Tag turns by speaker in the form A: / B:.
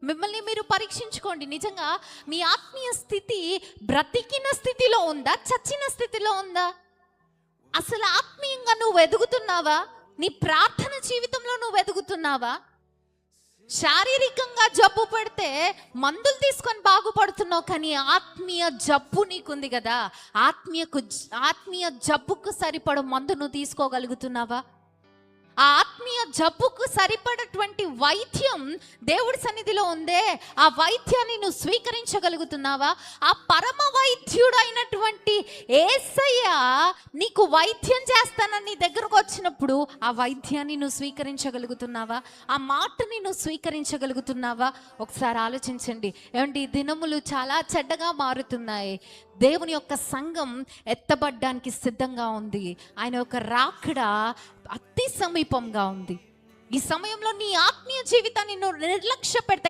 A: మిమ్మల్ని మీరు పరీక్షించుకోండి. నిజంగా మీ ఆత్మీయ స్థితి బ్రతికిన స్థితిలో ఉందా, చచ్చిన స్థితిలో ఉందా? అసలు ఆత్మీయంగా నువ్వు ఎదుగుతున్నావా? నీ ప్రార్థన జీవితంలో నువ్వు ఎదుగుతున్నావా? శారీరకంగా జబ్బు పడితే మందులు తీసుకొని బాగుపడుతున్నావు, కానీ ఆత్మీయ జబ్బు నీకుంది కదా, ఆత్మీయ జబ్బుకు సరిపడ మందు నువ్వు తీసుకోగలుగుతున్నావా? ఆ ఆత్మీయ జబ్బుకు సరిపడటువంటి వైద్యం దేవుడి సన్నిధిలో ఉందే, ఆ వైద్యాన్ని నువ్వు స్వీకరించగలుగుతున్నావా? ఆ పరమ వైద్యుడు అయినటువంటి యేసయ్య నీకు వైద్యం చేస్తానని నీ దగ్గరకు వచ్చినప్పుడు ఆ వైద్యాన్ని నువ్వు స్వీకరించగలుగుతున్నావా? ఆ మాటని నువ్వు స్వీకరించగలుగుతున్నావా? ఒకసారి ఆలోచించండి. ఏమంటే ఈ దినములు చాలా చెడ్డగా మారుతున్నాయి. దేవుని యొక్క సంఘం ఎత్తబడ్డానికి సిద్ధంగా ఉంది. ఆయన యొక్క రాకడ అతి సమీపంగా ఉంది. ఈ సమయంలో నీ ఆత్మీయ జీవితాన్ని నువ్వు నిర్లక్ష్య పెడితే